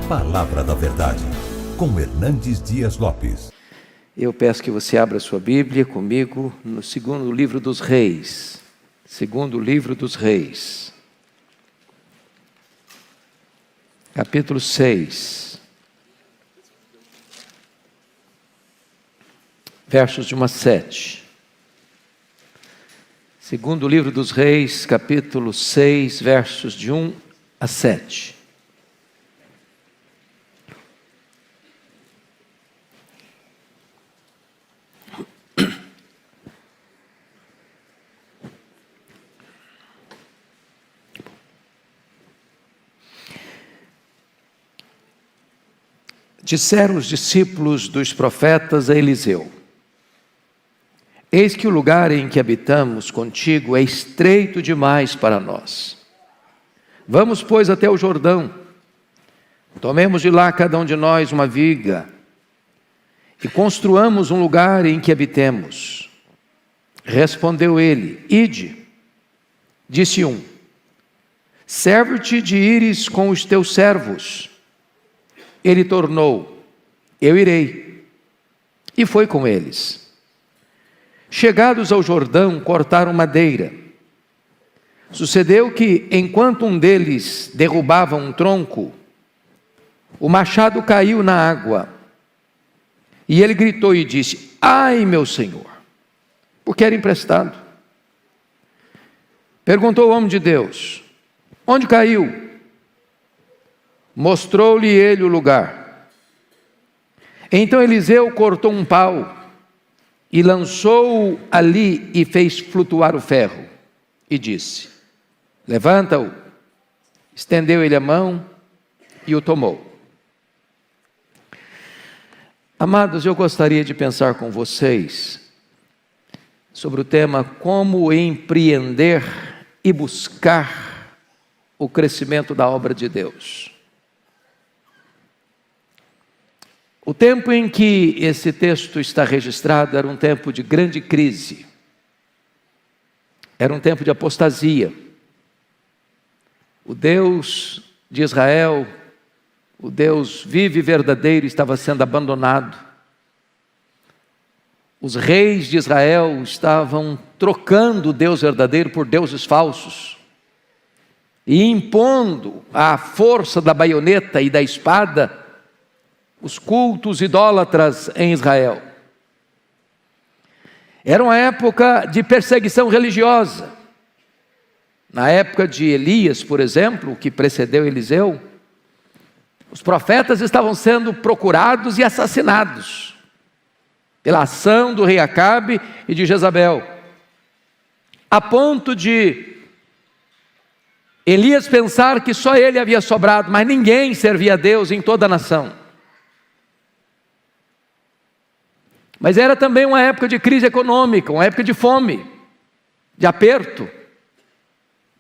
Palavra da Verdade, com Hernandes Dias Lopes. Eu peço que você abra sua Bíblia comigo no segundo livro dos Reis. Segundo livro dos Reis. Capítulo 6. Versos de 1 a 7. Segundo livro dos Reis, capítulo 6, versos de 1 a 7. Disseram os discípulos dos profetas a Eliseu: eis que o lugar em que habitamos contigo é estreito demais para nós. Vamos, pois, até o Jordão. Tomemos de lá cada um de nós uma viga e construamos um lugar em que habitemos. Respondeu ele: ide. Disse um: serve-te de ires com os teus servos. Ele tornou: eu irei. E foi com eles. Chegados ao Jordão, cortaram madeira. Sucedeu que, enquanto um deles derrubava um tronco, o machado caiu na água. E ele gritou e disse: ai, meu senhor, porque era emprestado. Perguntou o homem de Deus: onde caiu? Mostrou-lhe ele o lugar. Então Eliseu cortou um pau e lançou-o ali e fez flutuar o ferro. E disse: levanta-o. Estendeu ele a mão e o tomou. Amados, eu gostaria de pensar com vocês sobre o tema como empreender e buscar o crescimento da obra de Deus. O tempo em que esse texto está registrado era um tempo de grande crise. Era um tempo de apostasia. O Deus de Israel, o Deus vivo e verdadeiro, estava sendo abandonado. Os reis de Israel estavam trocando o Deus verdadeiro por deuses falsos e impondo à força da baioneta e da espada os cultos idólatras em Israel. Era uma época de perseguição religiosa. Na época de Elias, por exemplo, que precedeu Eliseu, os profetas estavam sendo procurados e assassinados pela ação do rei Acabe e de Jezabel, a ponto de Elias pensar que só ele havia sobrado, mas ninguém servia a Deus em toda a nação. Mas era também uma época de crise econômica, uma época de fome, de aperto,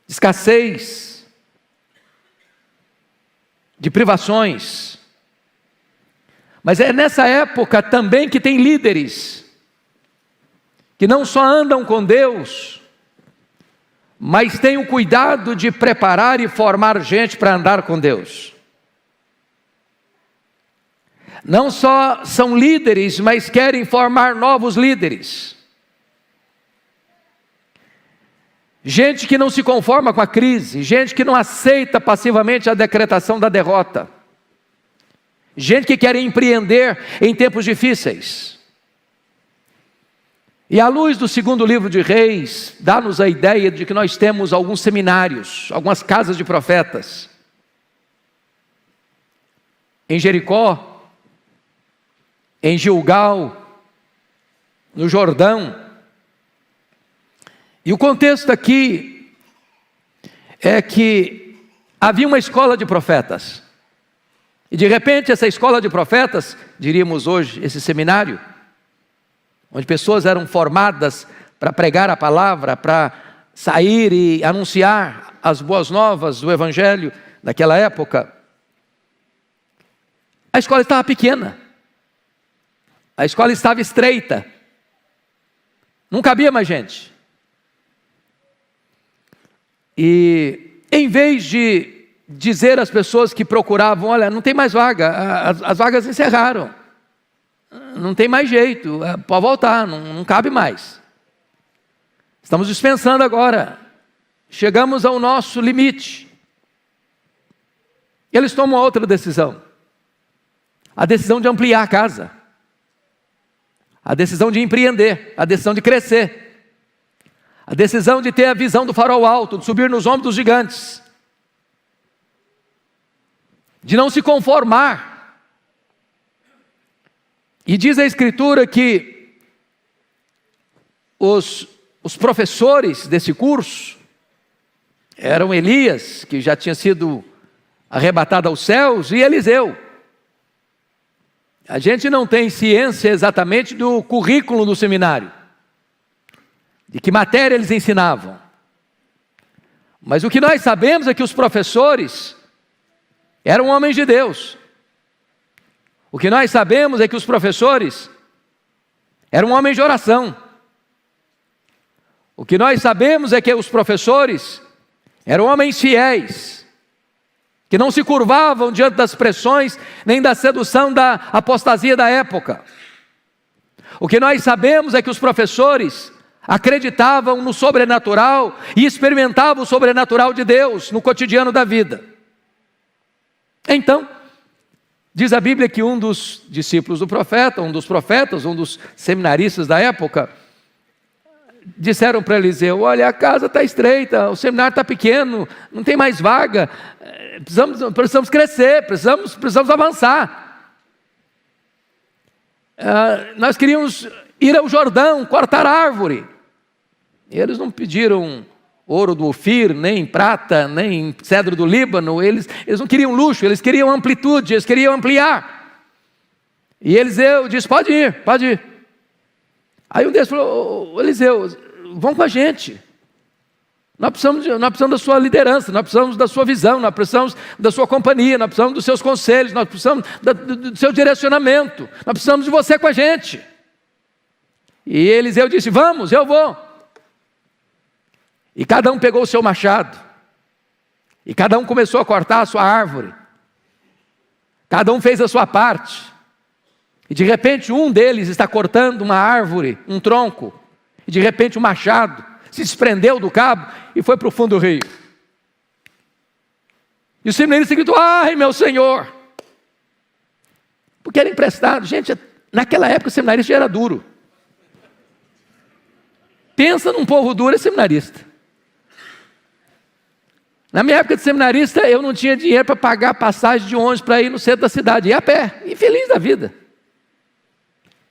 de escassez, de privações. Mas é nessa época também que tem líderes que não só andam com Deus, mas têm o cuidado de preparar e formar gente para andar com Deus. Não só são líderes, mas querem formar novos líderes. Gente que não se conforma com a crise, gente que não aceita passivamente a decretação da derrota. Gente que quer empreender em tempos difíceis. E à luz do segundo livro de Reis, dá-nos a ideia de que nós temos alguns seminários, algumas casas de profetas. Em Jericó, em Gilgal, no Jordão. E o contexto aqui é que havia uma escola de profetas. E de repente essa escola de profetas, diríamos hoje, esse seminário, onde pessoas eram formadas para pregar a palavra, para sair e anunciar as boas novas do Evangelho daquela época, a escola estava pequena. A escola estava estreita. Não cabia mais gente. E em vez de dizer às pessoas que procuravam: olha, não tem mais vaga, as vagas encerraram, não tem mais jeito, pode voltar, não cabe mais. Estamos dispensando agora, chegamos ao nosso limite. Eles tomam outra decisão, a decisão de ampliar a casa, a decisão de empreender, a decisão de crescer, a decisão de ter a visão do farol alto, de subir nos ombros dos gigantes, de não se conformar. E diz a Escritura que os professores desse curso eram Elias, que já tinha sido arrebatado aos céus, e Eliseu. A gente não tem ciência exatamente do currículo do seminário, de que matéria eles ensinavam. Mas o que nós sabemos é que os professores eram homens de Deus. O que nós sabemos é que os professores eram homens de oração. O que nós sabemos é que os professores eram homens fiéis, que não se curvavam diante das pressões, nem da sedução da apostasia da época. O que nós sabemos é que os professores acreditavam no sobrenatural e experimentavam o sobrenatural de Deus no cotidiano da vida. Então, diz a Bíblia que um dos discípulos do profeta, um dos seminaristas da época, disseram para Eliseu: olha, a casa está estreita, o seminário está pequeno, não tem mais vaga, precisamos crescer, precisamos avançar. Nós queríamos ir ao Jordão, cortar árvore. E eles não pediram ouro do Ofir, nem prata, nem cedro do Líbano, eles não queriam luxo, eles queriam amplitude, eles queriam ampliar. E Eliseu disse: pode ir. Aí um deles falou: Eliseu, vão com a gente. Nós precisamos da sua liderança, nós precisamos da sua visão, nós precisamos da sua companhia, nós precisamos dos seus conselhos, nós precisamos do seu direcionamento, nós precisamos de você com a gente. E Eliseu disse: vamos, eu vou. E cada um pegou o seu machado, e cada um começou a cortar a sua árvore, cada um fez a sua parte. E de repente um deles está cortando uma árvore, um tronco, e de repente o machado se desprendeu do cabo e foi para o fundo do rio. E o seminarista gritou: ai, meu Senhor! Porque era emprestado. Gente, naquela época o seminarista já era duro. Pensa num povo duro, é seminarista. Na minha época de seminarista, eu não tinha dinheiro para pagar a passagem de ônibus para ir no centro da cidade, ia a pé, e feliz da vida.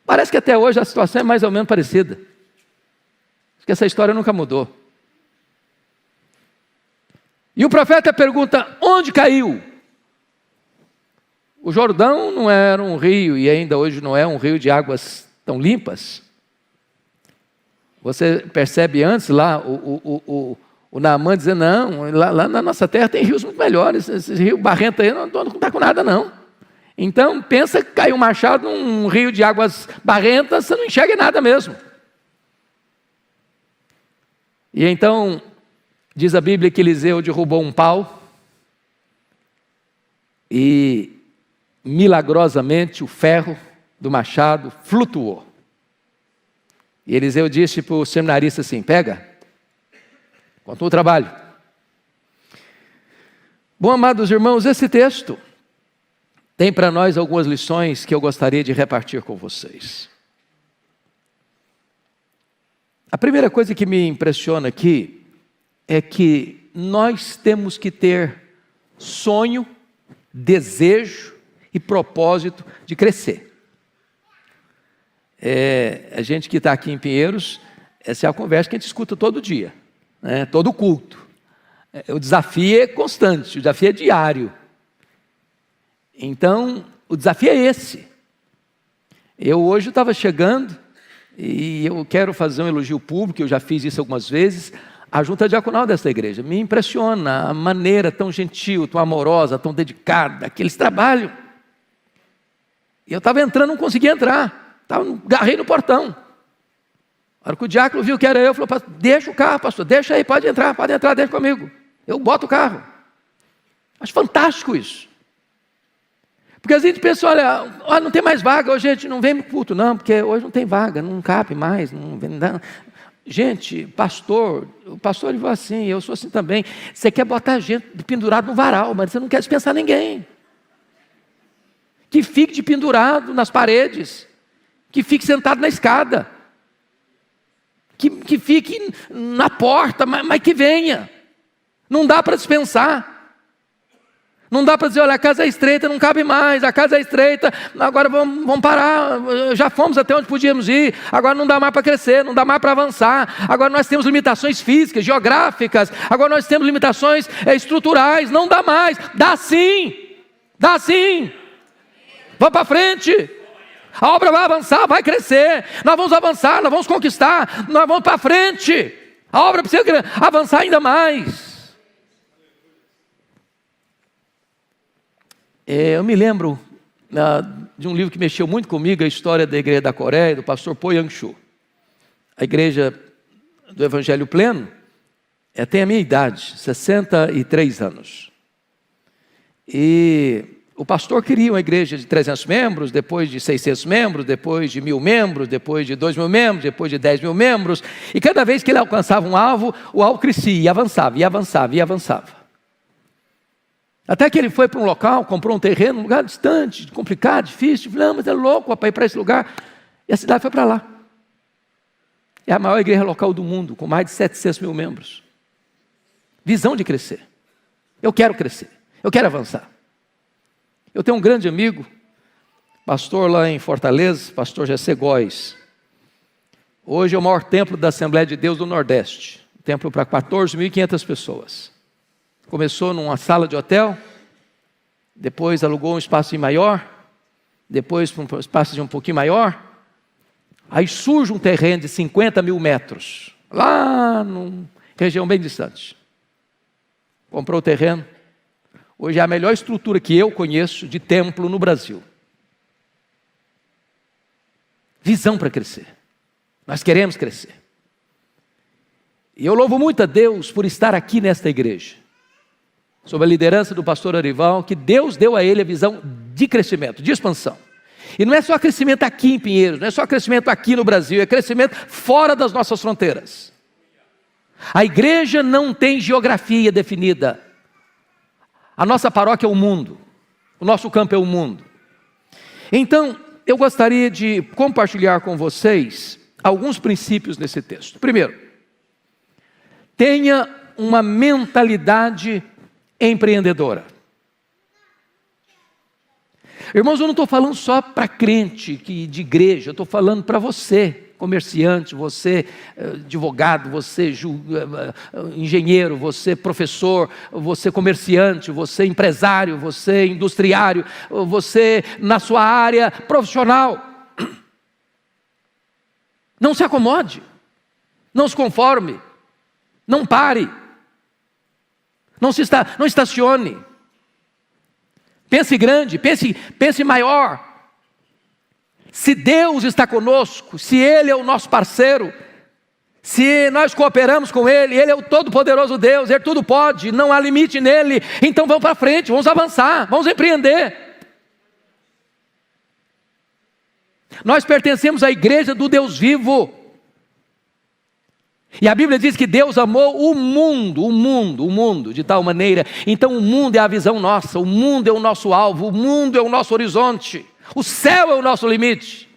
Parece que até hoje a situação é mais ou menos parecida. Acho que essa história nunca mudou. E o profeta pergunta: onde caiu? O Jordão não era um rio, e ainda hoje não é um rio de águas tão limpas. Você percebe antes lá o Naamã dizendo: não, lá na nossa terra tem rios muito melhores, esse rio barrento aí não está com nada não. Então pensa que caiu um machado num rio de águas barrentas, você não enxerga nada mesmo. E então diz a Bíblia que Eliseu derrubou um pau e milagrosamente o ferro do machado flutuou. E Eliseu disse para o seminarista assim: pega, continua o trabalho. Bom, amados irmãos, esse texto tem para nós algumas lições que eu gostaria de repartir com vocês. A primeira coisa que me impressiona aqui é que nós temos que ter sonho, desejo e propósito de crescer. A gente que está aqui em Pinheiros, essa é a conversa que a gente escuta todo dia, né? Todo culto. O desafio é constante, o desafio é diário. Então, o desafio é esse. Eu hoje estava chegando, e eu quero fazer um elogio público, eu já fiz isso algumas vezes, a junta diaconal desta igreja. Me impressiona a maneira tão gentil, tão amorosa, tão dedicada, que eles trabalham. E eu estava entrando, não conseguia entrar, agarrei no portão. A hora que o diácono viu que era eu, falou: deixa o carro, pastor, deixa aí, pode entrar, deixa comigo, eu boto o carro. Acho fantástico isso. Porque a gente pensa, olha, não tem mais vaga, hoje a gente não vem para o culto, não, porque hoje não tem vaga, não cabe mais, não vem. Não. Gente, o pastor ele falou assim, eu sou assim também. Você quer botar gente pendurado no varal, mas você não quer dispensar ninguém. Que fique de pendurado nas paredes, que fique sentado na escada, que fique na porta, mas que venha. Não dá para dispensar. Não dá para dizer, olha, a casa é estreita, não cabe mais, a casa é estreita, agora vamos parar, já fomos até onde podíamos ir, agora não dá mais para crescer, não dá mais para avançar, agora nós temos limitações físicas, geográficas, agora nós temos limitações estruturais, não dá mais, dá sim, vamos para frente, a obra vai avançar, vai crescer, nós vamos avançar, nós vamos conquistar, nós vamos para frente, a obra precisa avançar ainda mais. Eu me lembro de um livro que mexeu muito comigo, a história da igreja da Coreia, do pastor Po Yang-Shu. A igreja do Evangelho Pleno tem a minha idade, 63 anos. E o pastor queria uma igreja de 300 membros, depois de 600 membros, depois de 1.000 membros, depois de 2.000 membros, depois de 10.000 membros. E cada vez que ele alcançava um alvo, o alvo crescia, e avançava, e avançava, e avançava. Até que ele foi para um local, comprou um terreno, um lugar distante, complicado, difícil. Não, mas é louco para ir para esse lugar. E a cidade foi para lá. É a maior igreja local do mundo, com mais de 700.000 membros. Visão de crescer. Eu quero crescer, eu quero avançar. Eu tenho um grande amigo, pastor lá em Fortaleza, pastor Jessé Góes. Hoje é o maior templo da Assembleia de Deus do Nordeste. Templo para 14.500 pessoas. Começou numa sala de hotel, depois alugou um espaço maior, depois um espaço de um pouquinho maior, aí surge um terreno de 50.000 metros, lá numa região bem distante. Comprou o terreno, hoje é a melhor estrutura que eu conheço de templo no Brasil. Visão para crescer, nós queremos crescer. E eu louvo muito a Deus por estar aqui nesta igreja, sob a liderança do pastor Arival, que Deus deu a ele a visão de crescimento, de expansão. E não é só crescimento aqui em Pinheiros, não é só crescimento aqui no Brasil, é crescimento fora das nossas fronteiras. A igreja não tem geografia definida. A nossa paróquia é o mundo, o nosso campo é o mundo. Então, eu gostaria de compartilhar com vocês alguns princípios nesse texto. Primeiro, tenha uma mentalidade empreendedora. Irmãos, eu não estou falando só para crente de igreja, eu estou falando para você, comerciante, você advogado, você engenheiro, você professor, você comerciante, você empresário, você industriário, você na sua área profissional. Não se acomode, não se conforme, não pare. Não estacione. Pense grande, pense maior. Se Deus está conosco, se Ele é o nosso parceiro, se nós cooperamos com Ele, Ele é o todo-poderoso Deus, Ele tudo pode, não há limite nele, então vamos para frente, vamos avançar, vamos empreender. Nós pertencemos à igreja do Deus vivo. E a Bíblia diz que Deus amou o mundo, de tal maneira. Então o mundo é a visão nossa, o mundo é o nosso alvo, o mundo é o nosso horizonte, o céu é o nosso limite.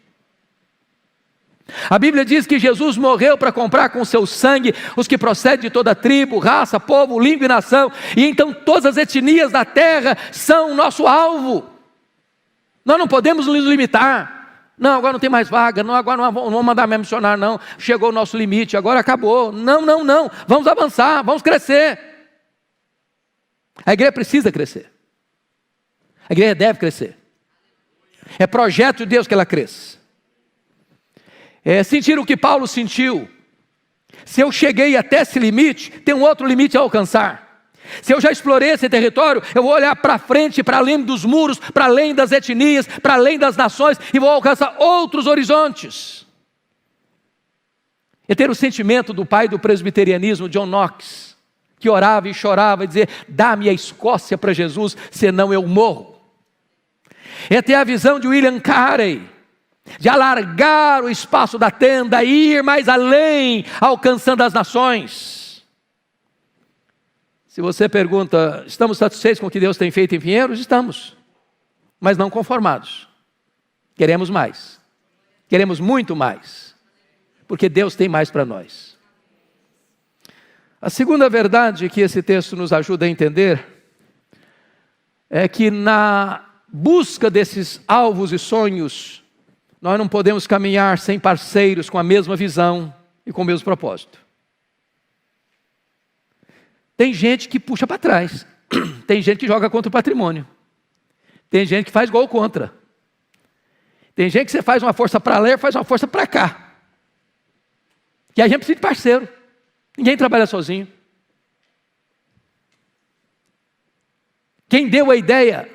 A Bíblia diz que Jesus morreu para comprar com seu sangue os que procedem de toda tribo, raça, povo, língua e nação. E então todas as etnias da terra são o nosso alvo. Nós não podemos nos limitar. Não, agora não tem mais vaga, não, agora não vamos mandar mais missionário, não, chegou o nosso limite, agora acabou. Não, vamos avançar, vamos crescer. A igreja precisa crescer, a igreja deve crescer, é projeto de Deus que ela cresça. Sentir o que Paulo sentiu, se eu cheguei até esse limite, tem um outro limite a alcançar. Se eu já explorei esse território, eu vou olhar para frente, para além dos muros, para além das etnias, para além das nações, e vou alcançar outros horizontes. É ter o sentimento do pai do presbiterianismo, John Knox, que orava e chorava e dizia: dá-me a Escócia para Jesus, senão eu morro. É ter a visão de William Carey, de alargar o espaço da tenda e ir mais além, alcançando as nações. Se você pergunta: estamos satisfeitos com o que Deus tem feito em Pinheiros? Estamos, mas não conformados. Queremos mais, queremos muito mais, porque Deus tem mais para nós. A segunda verdade que esse texto nos ajuda a entender é que na busca desses alvos e sonhos, nós não podemos caminhar sem parceiros com a mesma visão e com o mesmo propósito. Tem gente que puxa para trás, tem gente que joga contra o patrimônio, tem gente que faz gol contra, tem gente que você faz uma força para lá e faz uma força para cá. E a gente precisa de parceiro, ninguém trabalha sozinho. Quem deu a ideia: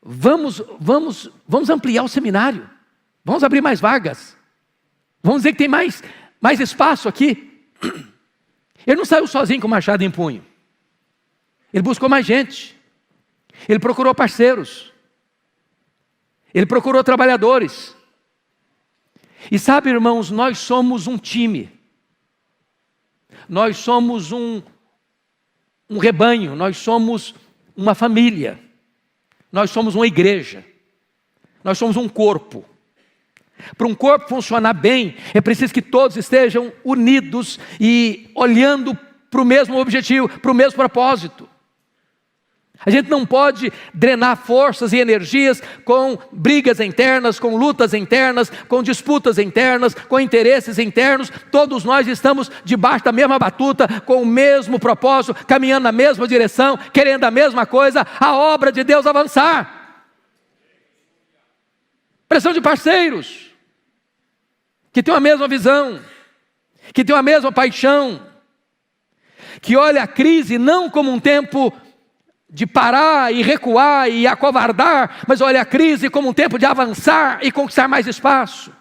vamos ampliar o seminário, vamos abrir mais vagas, vamos dizer que tem mais espaço aqui. Ele não saiu sozinho com o machado em punho, ele buscou mais gente, ele procurou parceiros, ele procurou trabalhadores. E sabe, irmãos, nós somos um time, nós somos um rebanho, nós somos uma família, nós somos uma igreja, nós somos um corpo. Para um corpo funcionar bem, é preciso que todos estejam unidos e olhando para o mesmo objetivo, para o mesmo propósito. A gente não pode drenar forças e energias com brigas internas, com lutas internas, com disputas internas, com interesses internos. Todos nós estamos debaixo da mesma batuta, com o mesmo propósito, caminhando na mesma direção, querendo a mesma coisa, a obra de Deus avançar. Pressão de parceiros que tem a mesma visão, que tem a mesma paixão, que olha a crise não como um tempo de parar e recuar e acovardar, mas olha a crise como um tempo de avançar e conquistar mais espaço.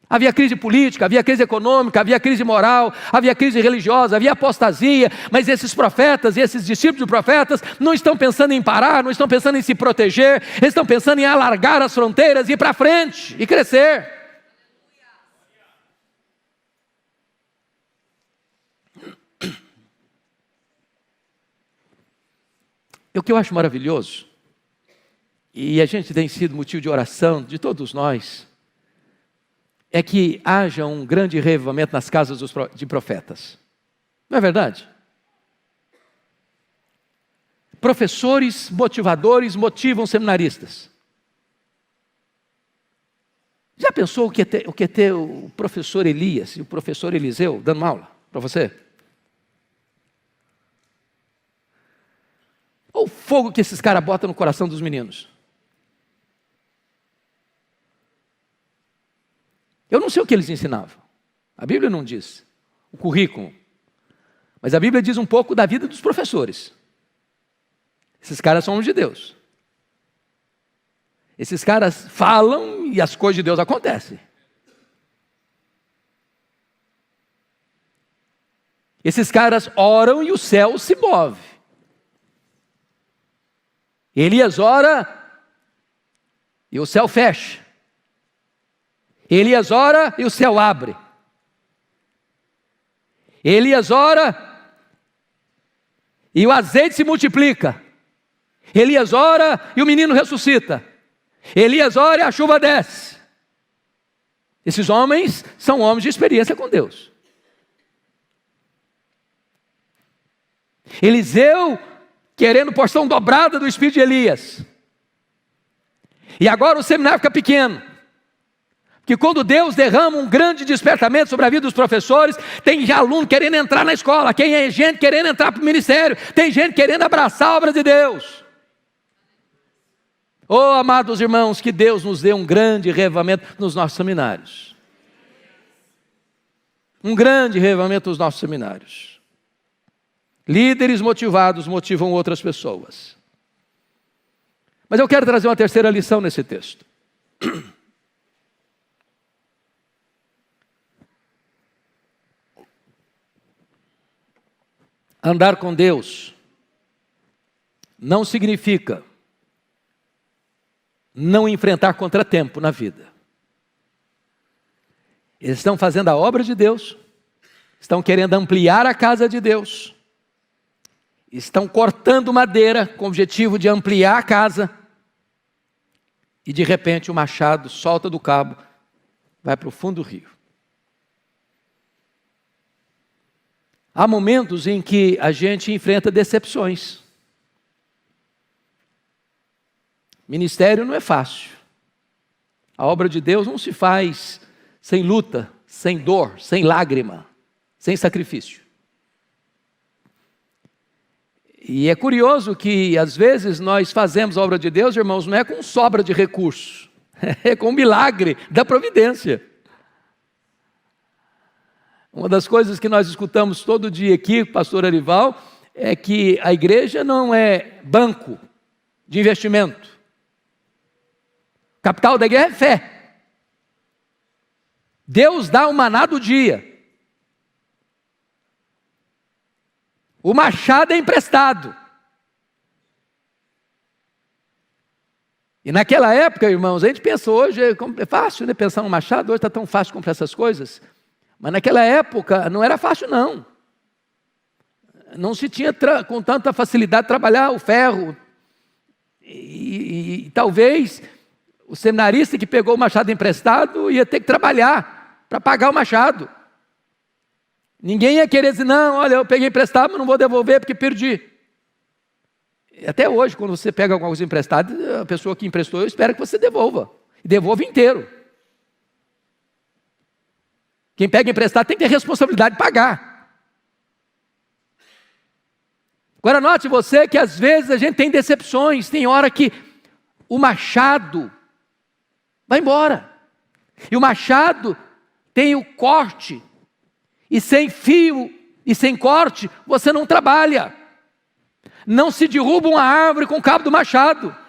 Havia crise política, havia crise econômica, havia crise moral, havia crise religiosa, havia apostasia, mas esses profetas e esses discípulos de profetas não estão pensando em parar, não estão pensando em se proteger, eles estão pensando em alargar as fronteiras, ir para frente e crescer. E o que eu acho maravilhoso, e a gente tem sido motivo de oração de todos nós, é que haja um grande reavivamento nas casas de profetas. Não é verdade? Professores motivadores motivam seminaristas. Já pensou o que é ter o professor Elias e o professor Eliseu dando aula para você? Olha o fogo que esses caras botam no coração dos meninos. Eu não sei o que eles ensinavam. A Bíblia não diz o currículo. Mas a Bíblia diz um pouco da vida dos professores. Esses caras são homens de Deus. Esses caras falam e as coisas de Deus acontecem. Esses caras oram e o céu se move. Elias ora e o céu fecha. Elias ora e o céu abre. Elias ora e o azeite se multiplica. Elias ora e o menino ressuscita. Elias ora e a chuva desce. Esses homens são homens de experiência com Deus. Eliseu querendo porção dobrada do espírito de Elias. E agora o seminário fica pequeno. Porque quando Deus derrama um grande despertamento sobre a vida dos professores, tem já aluno querendo entrar na escola, quem é gente querendo entrar para o ministério, tem gente querendo abraçar a obra de Deus. Oh, amados irmãos, que Deus nos dê um grande reavivamento nos nossos seminários. Um grande reavivamento nos nossos seminários. Líderes motivados motivam outras pessoas. Mas eu quero trazer uma terceira lição nesse texto. Andar com Deus não significa não enfrentar contratempo na vida. Eles estão fazendo a obra de Deus, estão querendo ampliar a casa de Deus, estão cortando madeira com o objetivo de ampliar a casa, e de repente o machado solta do cabo, vai para o fundo do rio. Há momentos em que a gente enfrenta decepções. Ministério não é fácil. A obra de Deus não se faz sem luta, sem dor, sem lágrima, sem sacrifício. E é curioso que às vezes nós fazemos a obra de Deus, irmãos, não é com sobra de recursos, é com o milagre da providência. Uma das coisas que nós escutamos todo dia aqui, pastor Arival, é que a igreja não é banco de investimento. O capital da guerra é fé. Deus dá o maná do dia. O machado é emprestado. E naquela época, irmãos, a gente pensa hoje, é fácil, né, pensar no machado, hoje está tão fácil comprar essas coisas. Mas naquela época não era fácil, não. Não se tinha com tanta facilidade trabalhar o ferro. E talvez o seminarista que pegou o machado emprestado ia ter que trabalhar para pagar o machado. Ninguém ia querer dizer, não, olha, eu peguei emprestado, mas não vou devolver porque perdi. Até hoje, quando você pega alguma coisa emprestada, a pessoa que emprestou espera que você devolva. E devolva inteiro. Quem pega emprestado tem que ter responsabilidade de pagar. Agora note você que às vezes a gente tem decepções, tem hora que o machado vai embora. E o machado tem o corte, e sem fio e sem corte você não trabalha. Não se derruba uma árvore com o cabo do machado.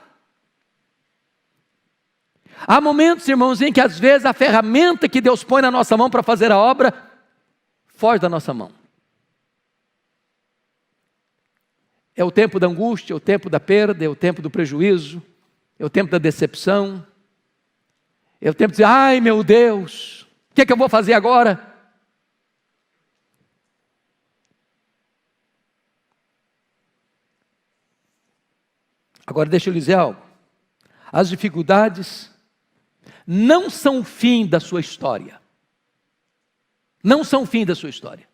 Há momentos, irmãos, em que às vezes a ferramenta que Deus põe na nossa mão para fazer a obra, foge da nossa mão. É o tempo da angústia, é o tempo da perda, é o tempo do prejuízo, é o tempo da decepção, é o tempo de dizer, ai meu Deus, o que é que eu vou fazer agora? Agora deixa eu lhe dizer algo, as dificuldades não são o fim da sua história. Não são o fim da sua história.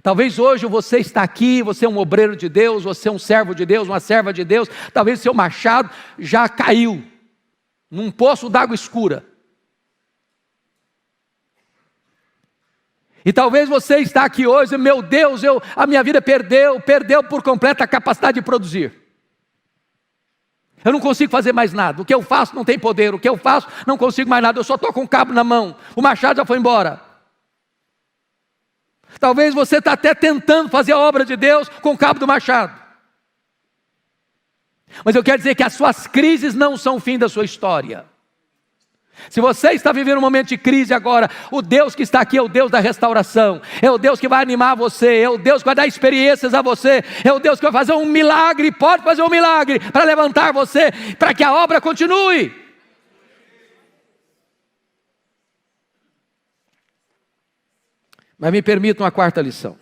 Talvez hoje você está aqui, você é um obreiro de Deus, você é um servo de Deus, uma serva de Deus, talvez seu machado já caiu num poço d'água escura. E talvez você está aqui hoje, meu Deus, a minha vida perdeu por completo a capacidade de produzir. Eu não consigo fazer mais nada, o que eu faço não tem poder, o que eu faço não consigo mais nada, eu só estou com o cabo na mão, o machado já foi embora. Talvez você está até tentando fazer a obra de Deus com o cabo do machado. Mas eu quero dizer que as suas crises não são o fim da sua história. Se você está vivendo um momento de crise agora, o Deus que está aqui é o Deus da restauração, é o Deus que vai animar você, é o Deus que vai dar experiências a você, é o Deus que vai fazer um milagre, pode fazer um milagre para levantar você, para que a obra continue. Mas me permita uma quarta lição.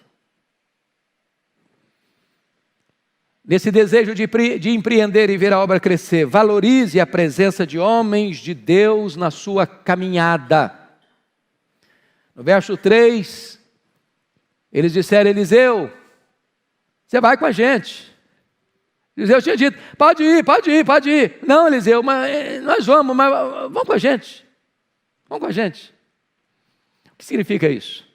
Nesse desejo de empreender e ver a obra crescer, valorize a presença de homens de Deus na sua caminhada. No verso 3, eles disseram, Eliseu, você vai com a gente. Eliseu tinha dito, pode ir. Não, Eliseu, mas nós vamos, mas vamos com a gente. Vamos com a gente. O que significa isso?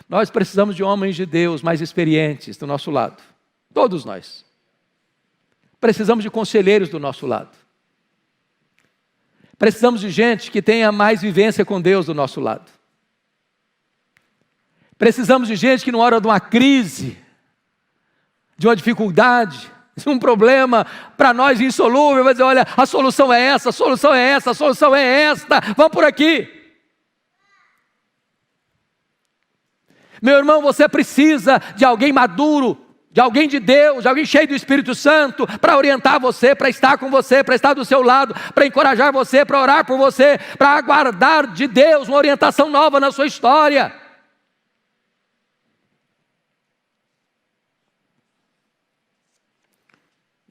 Nós precisamos de homens de Deus mais experientes do nosso lado. Todos nós. Precisamos de conselheiros do nosso lado. Precisamos de gente que tenha mais vivência com Deus do nosso lado. Precisamos de gente que na hora de uma crise, de uma dificuldade, de um problema para nós insolúvel, vai dizer, olha, a solução é essa, a solução é essa, a solução é esta, vamos por aqui. Meu irmão, você precisa de alguém maduro, de alguém de Deus, de alguém cheio do Espírito Santo, para orientar você, para estar com você, para estar do seu lado, para encorajar você, para orar por você, para aguardar de Deus uma orientação nova na sua história.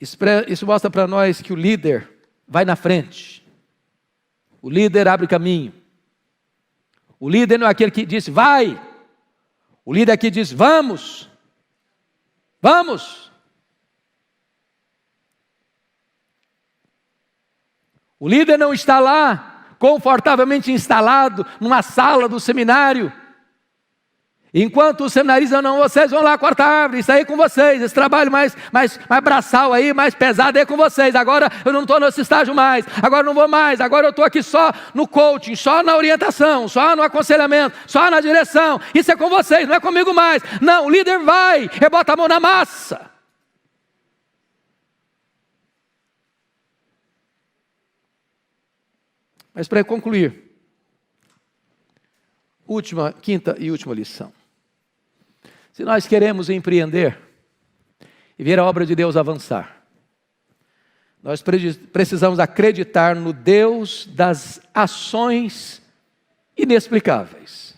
Isso mostra para nós que o líder vai na frente. O líder abre caminho. O líder não é aquele que diz vai. O líder aqui diz vamos. Vamos. O líder não está lá confortavelmente instalado numa sala do seminário. Enquanto os seminaristas não, vocês vão lá cortar árvore, isso aí é com vocês, esse trabalho mais braçal aí, mais pesado é com vocês, agora eu não estou nesse estágio mais, agora eu não vou mais, agora eu estou aqui só no coaching, só na orientação, só no aconselhamento, só na direção, isso é com vocês, não é comigo mais. Não, o líder vai, ele bota a mão na massa. Mas para concluir, quinta e última lição. Se nós queremos empreender e ver a obra de Deus avançar, nós precisamos acreditar no Deus das ações inexplicáveis.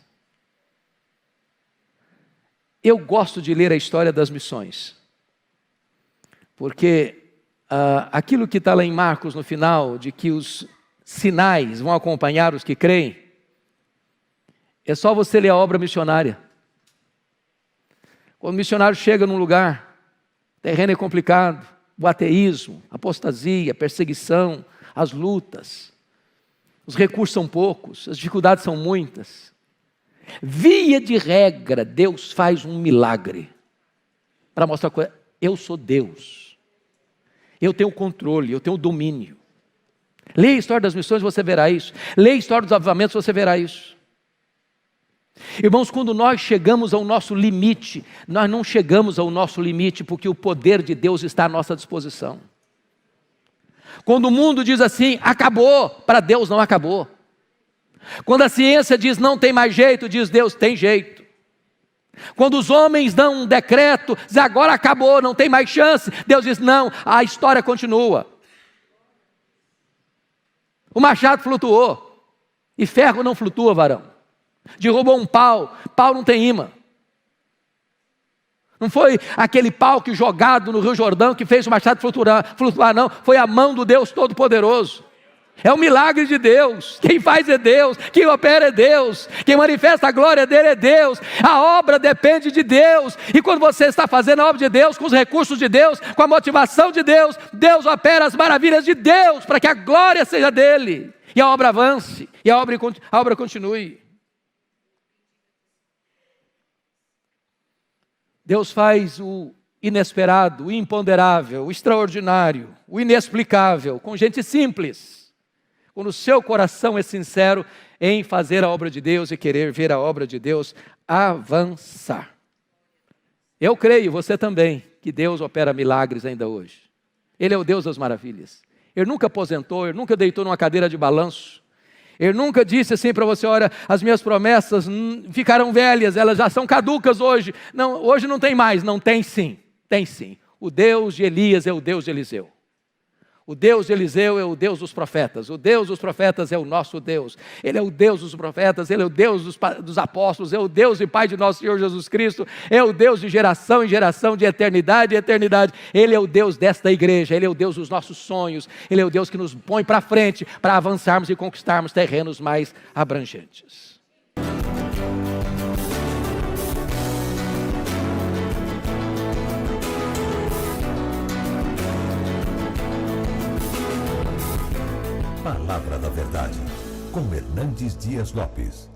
Eu gosto de ler a história das missões, porque aquilo que está lá em Marcos no final, de que os sinais vão acompanhar os que creem, é só você ler a obra missionária. Quando o missionário chega num lugar, o terreno é complicado, o ateísmo, a apostasia, a perseguição, as lutas, os recursos são poucos, as dificuldades são muitas. Via de regra, Deus faz um milagre para mostrar que eu sou Deus, eu tenho controle, eu tenho domínio. Leia a história das missões, você verá isso. Leia a história dos avivamentos, você verá isso. Irmãos, quando nós chegamos ao nosso limite, nós não chegamos ao nosso limite porque o poder de Deus está à nossa disposição. Quando o mundo diz assim, acabou, para Deus não acabou. Quando a ciência diz não tem mais jeito, diz Deus tem jeito. Quando os homens dão um decreto, diz agora acabou, não tem mais chance, Deus diz não, a história continua. O machado flutuou, e ferro não flutua, varão. Derrubou um pau não tem imã. Não foi aquele pau que jogado no Rio Jordão que fez o machado flutuar, não. Foi a mão do Deus Todo-Poderoso. É um milagre de Deus. Quem faz é Deus, quem opera é Deus, quem manifesta a glória dele é Deus. A obra depende de Deus. E quando você está fazendo a obra de Deus, com os recursos de Deus, com a motivação de Deus, Deus opera as maravilhas de Deus, para que a glória seja dele. E a obra avance, e a obra continue. Deus faz o inesperado, o imponderável, o extraordinário, o inexplicável, com gente simples. Quando o seu coração é sincero em fazer a obra de Deus e querer ver a obra de Deus avançar. Eu creio, você também, que Deus opera milagres ainda hoje. Ele é o Deus das maravilhas. Ele nunca aposentou, ele nunca deitou numa cadeira de balanço. Ele nunca disse assim para você, olha, as minhas promessas ficaram velhas, elas já são caducas hoje. Não, hoje não tem mais. Não, tem sim, tem sim. O Deus de Elias é o Deus de Eliseu. O Deus de Eliseu é o Deus dos profetas. O Deus dos profetas é o nosso Deus. Ele é o Deus dos profetas, Ele é o Deus dos apóstolos, é o Deus e Pai de nosso Senhor Jesus Cristo, é o Deus de geração em geração, de eternidade em eternidade. Ele é o Deus desta igreja, Ele é o Deus dos nossos sonhos, Ele é o Deus que nos põe para frente, para avançarmos e conquistarmos terrenos mais abrangentes. Palavra da Verdade, com Hernandes Dias Lopes.